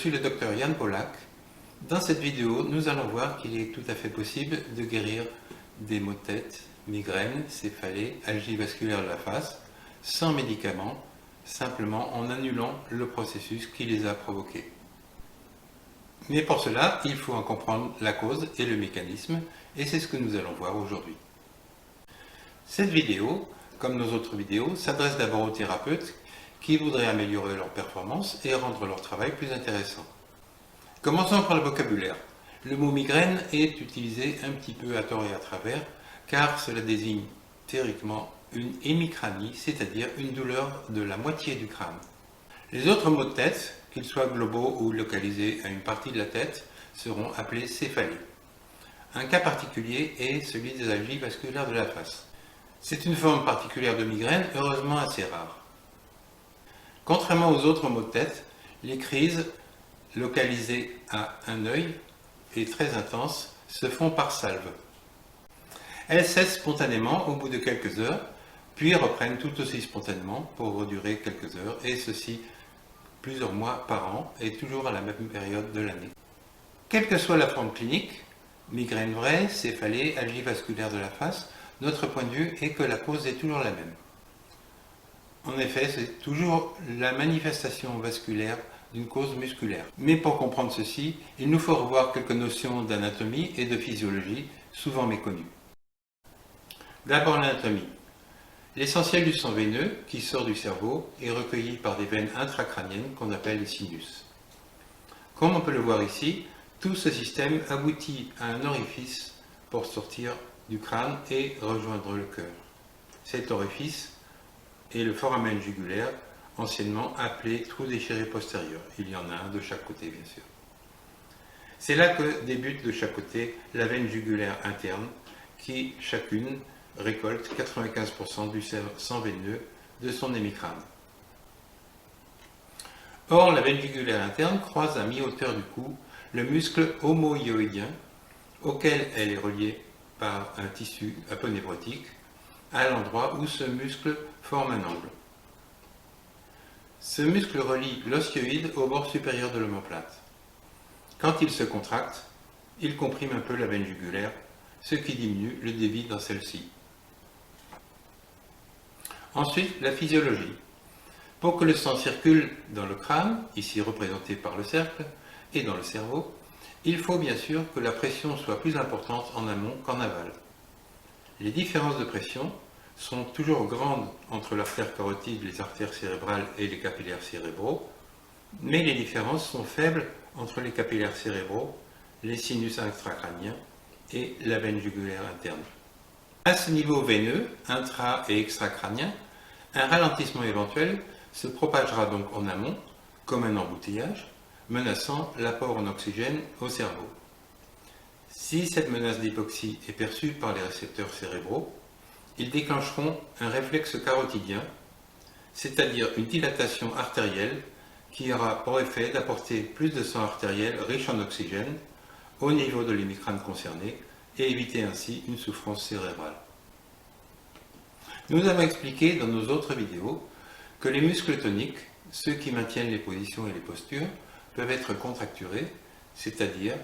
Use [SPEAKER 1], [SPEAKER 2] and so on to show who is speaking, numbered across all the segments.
[SPEAKER 1] suis le docteur Yann Polak. Dans cette vidéo, nous allons voir qu'il est tout à fait possible de guérir des maux de tête, migraines, céphalées, algie vasculaire de la face, sans médicaments, simplement en annulant le processus qui les a provoqués. Mais pour cela, il faut en comprendre la cause et le mécanisme, et c'est ce que nous allons voir aujourd'hui. Cette vidéo, comme nos autres vidéos, s'adresse d'abord aux thérapeutes qui voudraient améliorer leur performance et rendre leur travail plus intéressant. Commençons par le vocabulaire. Le mot migraine est utilisé un petit peu à tort et à travers, car cela désigne théoriquement une hémicranie, c'est-à-dire une douleur de la moitié du crâne. Les autres maux de tête, qu'ils soient globaux ou localisés à une partie de la tête, seront appelés céphalées. Un cas particulier est celui des algies vasculaires de la face. C'est une forme particulière de migraine, heureusement assez rare. Contrairement aux autres maux de tête, les crises localisées à un œil et très intenses se font par salve. Elles cessent spontanément au bout de quelques heures, puis reprennent tout aussi spontanément pour durer quelques heures, et ceci plusieurs mois par an et toujours à la même période de l'année. Quelle que soit la forme clinique, migraine vraie, céphalée, algie vasculaire de la face, notre point de vue est que la cause est toujours la même. En effet, c'est toujours la manifestation vasculaire d'une cause musculaire. Mais pour comprendre ceci, il nous faut revoir quelques notions d'anatomie et de physiologie, souvent méconnues. D'abord l'anatomie. L'essentiel du sang veineux, qui sort du cerveau, est recueilli par des veines intracrâniennes qu'on appelle les sinus. Comme on peut le voir ici, tout ce système aboutit à un orifice pour sortir du crâne et rejoindre le cœur. Cet orifice est le foramen jugulaire, anciennement appelé trou déchiré postérieur. Il y en a un de chaque côté, bien sûr. C'est là que débute de chaque côté la veine jugulaire interne, qui, chacune, récolte 95% du sang veineux de son hémicrâne. Or, la veine jugulaire interne croise à mi-hauteur du cou le muscle homohyoïdien, auquel elle est reliée par un tissu aponeurotique, à l'endroit où ce muscle forme un angle. Ce muscle relie l'osioïde au bord supérieur de l'omoplate. Quand il se contracte, il comprime un peu la veine jugulaire, ce qui diminue le débit dans celle-ci. Ensuite, la physiologie. Pour que le sang circule dans le crâne, ici représenté par le cercle, et dans le cerveau, il faut bien sûr que la pression soit plus importante en amont qu'en aval. Les différences de pression sont toujours grandes entre l'artère carotide, les artères cérébrales et les capillaires cérébraux, mais les différences sont faibles entre les capillaires cérébraux, les sinus intracrâniens et la veine jugulaire interne. À ce niveau veineux, intra- et extracrânien, un ralentissement éventuel se propagera donc en amont, comme un embouteillage, menaçant l'apport en oxygène au cerveau. Si cette menace d'hypoxie est perçue par les récepteurs cérébraux, ils déclencheront un réflexe carotidien, c'est-à-dire une dilatation artérielle qui aura pour effet d'apporter plus de sang artériel riche en oxygène au niveau de l'hémicrâne concerné et éviter ainsi une souffrance cérébrale. Nous avons expliqué dans nos autres vidéos que les muscles toniques, ceux qui maintiennent les positions et les postures, peuvent être contracturés, c'est-à-dire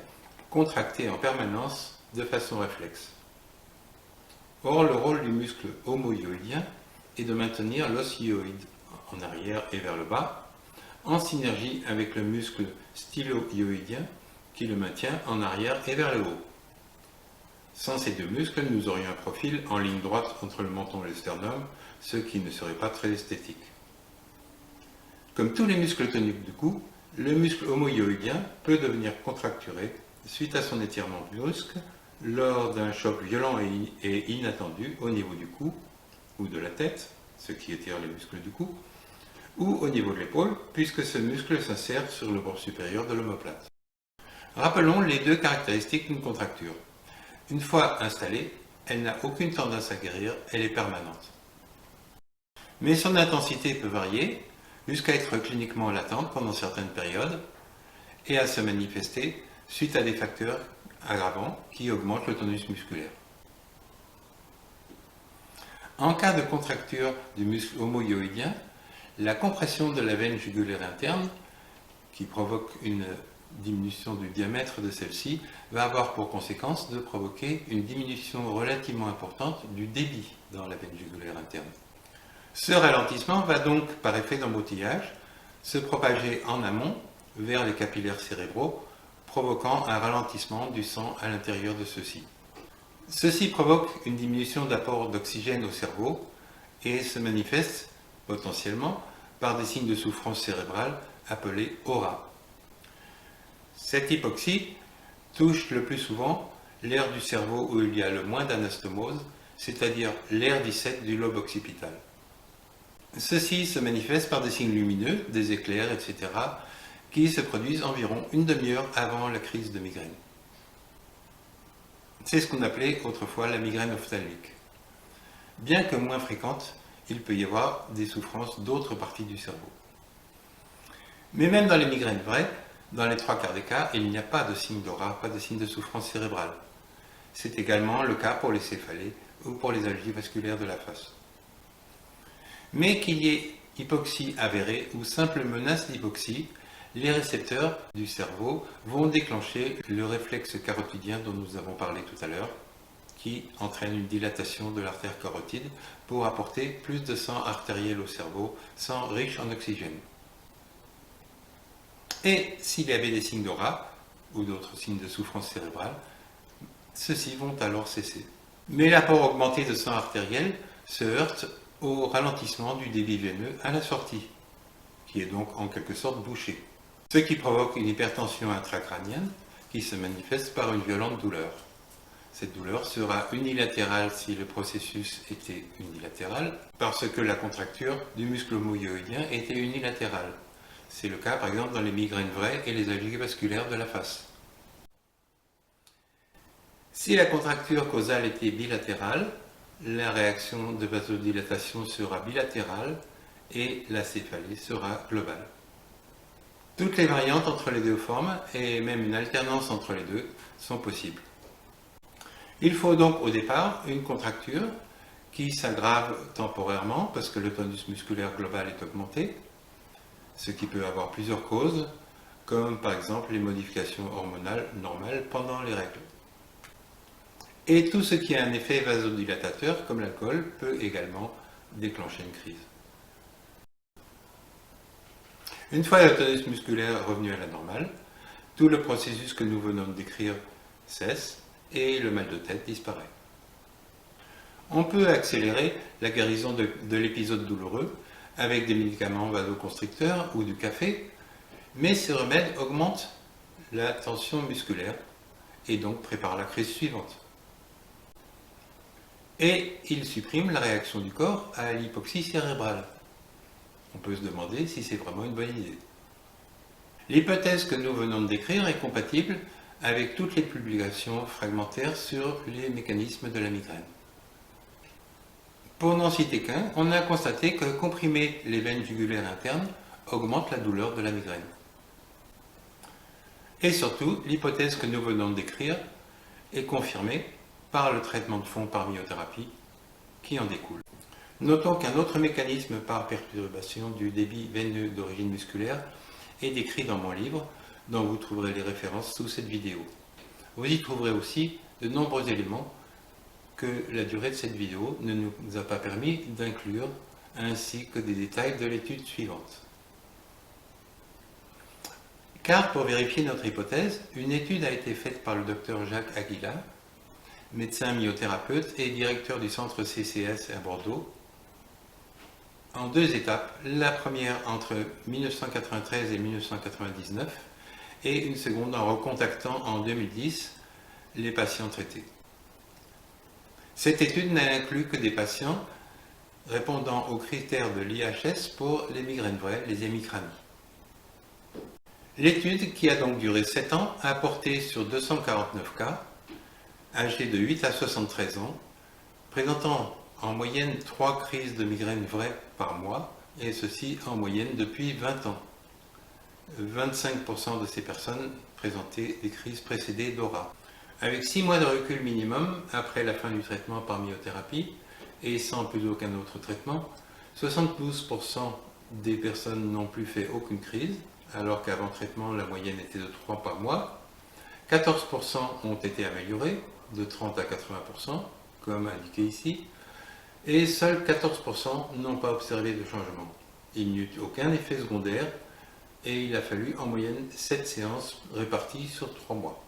[SPEAKER 1] contractés en permanence de façon réflexe. Or, le rôle du muscle homohyoïdien est de maintenir l'os hyoïde en arrière et vers le bas, en synergie avec le muscle stylohyoïdien qui le maintient en arrière et vers le haut. Sans ces deux muscles, nous aurions un profil en ligne droite entre le menton et le sternum, ce qui ne serait pas très esthétique. Comme tous les muscles toniques du cou, le muscle homohyoïdien peut devenir contracturé suite à son étirement brusque lors d'un choc violent et inattendu au niveau du cou ou de la tête, ce qui étire les muscles du cou, ou au niveau de l'épaule, puisque ce muscle s'insère sur le bord supérieur de l'omoplate. Rappelons les deux caractéristiques d'une contracture. Une fois installée, elle n'a aucune tendance à guérir, elle est permanente. Mais son intensité peut varier jusqu'à être cliniquement latente pendant certaines périodes et à se manifester suite à des facteurs aggravants qui augmentent le tonus musculaire. En cas de contracture du muscle homohyoïdien, la compression de la veine jugulaire interne qui provoque une diminution du diamètre de celle-ci, va avoir pour conséquence de provoquer une diminution relativement importante du débit dans la veine jugulaire interne. Ce ralentissement va donc, par effet d'embouteillage, se propager en amont vers les capillaires cérébraux, provoquant un ralentissement du sang à l'intérieur de ceux-ci. Ceci provoque une diminution d'apport d'oxygène au cerveau et se manifeste potentiellement par des signes de souffrance cérébrale appelés aura. Cette hypoxie touche le plus souvent l'aire du cerveau où il y a le moins d'anastomose, c'est-à-dire l'aire 17 du lobe occipital. Ceci se manifeste par des signes lumineux, des éclairs, etc., qui se produisent environ une demi-heure avant la crise de migraine. C'est ce qu'on appelait autrefois la migraine ophtalmique. Bien que moins fréquente, il peut y avoir des souffrances d'autres parties du cerveau. Mais même dans les migraines vraies, dans les 3/4 des cas, il n'y a pas de signe d'aura, pas de signe de souffrance cérébrale. C'est également le cas pour les céphalées ou pour les algies vasculaires de la face. Mais qu'il y ait hypoxie avérée ou simple menace d'hypoxie, les récepteurs du cerveau vont déclencher le réflexe carotidien dont nous avons parlé tout à l'heure, qui entraîne une dilatation de l'artère carotide pour apporter plus de sang artériel au cerveau, sang riche en oxygène. Et s'il y avait des signes d'aura ou d'autres signes de souffrance cérébrale, ceux-ci vont alors cesser. Mais l'apport augmenté de sang artériel se heurte au ralentissement du débit veineux à la sortie, qui est donc en quelque sorte bouché, ce qui provoque une hypertension intracrânienne qui se manifeste par une violente douleur. Cette douleur sera unilatérale si le processus était unilatéral, parce que la contracture du muscle homoyoïdien était unilatérale. C'est le cas par exemple dans les migraines vraies et les algies vasculaires de la face. Si la contracture causale était bilatérale, la réaction de vasodilatation sera bilatérale et la céphalée sera globale. Toutes les variantes entre les deux formes et même une alternance entre les deux sont possibles. Il faut donc au départ une contracture qui s'aggrave temporairement parce que le tonus musculaire global est augmenté, ce qui peut avoir plusieurs causes, comme par exemple les modifications hormonales normales pendant les règles. Et tout ce qui a un effet vasodilatateur, comme l'alcool, peut également déclencher une crise. Une fois le tonus musculaire revenu à la normale, tout le processus que nous venons de décrire cesse et le mal de tête disparaît. On peut accélérer la guérison de l'épisode douloureux avec des médicaments vasoconstricteurs ou du café, mais ces remèdes augmentent la tension musculaire et donc préparent la crise suivante. Et ils suppriment la réaction du corps à l'hypoxie cérébrale. On peut se demander si c'est vraiment une bonne idée. L'hypothèse que nous venons de décrire est compatible avec toutes les publications fragmentaires sur les mécanismes de la migraine. Pour n'en citer qu'un, on a constaté que comprimer les veines jugulaires internes augmente la douleur de la migraine. Et surtout, l'hypothèse que nous venons de décrire est confirmée par le traitement de fond par myothérapie qui en découle. Notons qu'un autre mécanisme par perturbation du débit veineux d'origine musculaire est décrit dans mon livre, dont vous trouverez les références sous cette vidéo. Vous y trouverez aussi de nombreux éléments que la durée de cette vidéo ne nous a pas permis d'inclure, ainsi que des détails de l'étude suivante. Car pour vérifier notre hypothèse, une étude a été faite par le Dr Jacques Aguila, médecin myothérapeute et directeur du centre CCS à Bordeaux, en deux étapes, la première entre 1993 et 1999 et une seconde en recontactant en 2010 les patients traités. Cette étude n'a inclus que des patients répondant aux critères de l'IHS pour les migraines vraies, les hémicranies. L'étude, qui a donc duré 7 ans, a porté sur 249 cas, âgés de 8 à 73 ans, présentant en moyenne 3 crises de migraine vraies par mois, et ceci en moyenne depuis 20 ans. 25% de ces personnes présentaient des crises précédées d'aura. Avec 6 mois de recul minimum après la fin du traitement par myothérapie, et sans plus aucun autre traitement, 72% des personnes n'ont plus fait aucune crise alors qu'avant traitement, la moyenne était de 3 par mois. 14% ont été améliorés, de 30 à 80%, comme indiqué ici, et seuls 14% n'ont pas observé de changement. Il n'y eut aucun effet secondaire, et il a fallu en moyenne 7 séances réparties sur 3 mois.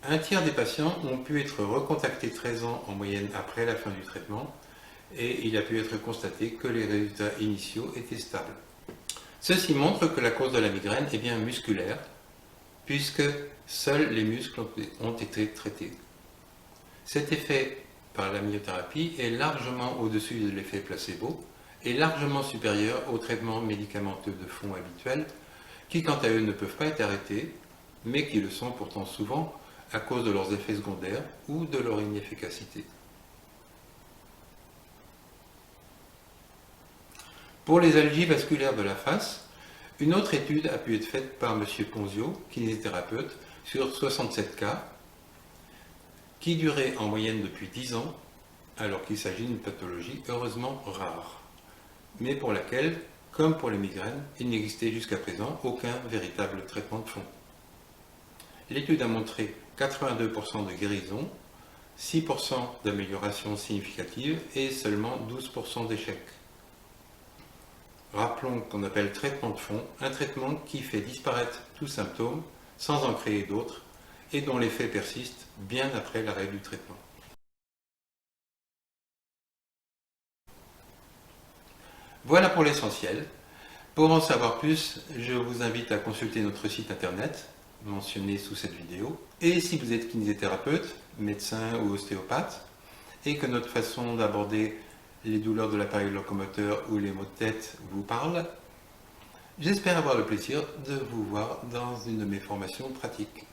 [SPEAKER 1] Un tiers des patients ont pu être recontactés 13 ans en moyenne après la fin du traitement, et il a pu être constaté que les résultats initiaux étaient stables. Ceci montre que la cause de la migraine est bien musculaire, puisque seuls les muscles ont été traités. Cet effet par la myothérapie est largement au-dessus de l'effet placebo et largement supérieur aux traitements médicamenteux de fond habituels, qui quant à eux ne peuvent pas être arrêtés, mais qui le sont pourtant souvent à cause de leurs effets secondaires ou de leur inefficacité. Pour les algies vasculaires de la face, une autre étude a pu être faite par M. Ponzio, kinésithérapeute, sur 67 cas, qui durait en moyenne depuis 10 ans, alors qu'il s'agit d'une pathologie heureusement rare, mais pour laquelle, comme pour les migraines, il n'existait jusqu'à présent aucun véritable traitement de fond. L'étude a montré 82% de guérison, 6% d'amélioration significative et seulement 12% d'échec. Rappelons qu'on appelle traitement de fond un traitement qui fait disparaître tout symptôme sans en créer d'autres et dont l'effet persiste bien après l'arrêt du traitement. Voilà pour l'essentiel. Pour en savoir plus, je vous invite à consulter notre site internet mentionné sous cette vidéo. Et si vous êtes kinésithérapeute, médecin ou ostéopathe, et que notre façon d'aborder les douleurs de l'appareil locomoteur ou les maux de tête vous parle, j'espère avoir le plaisir de vous voir dans une de mes formations pratiques.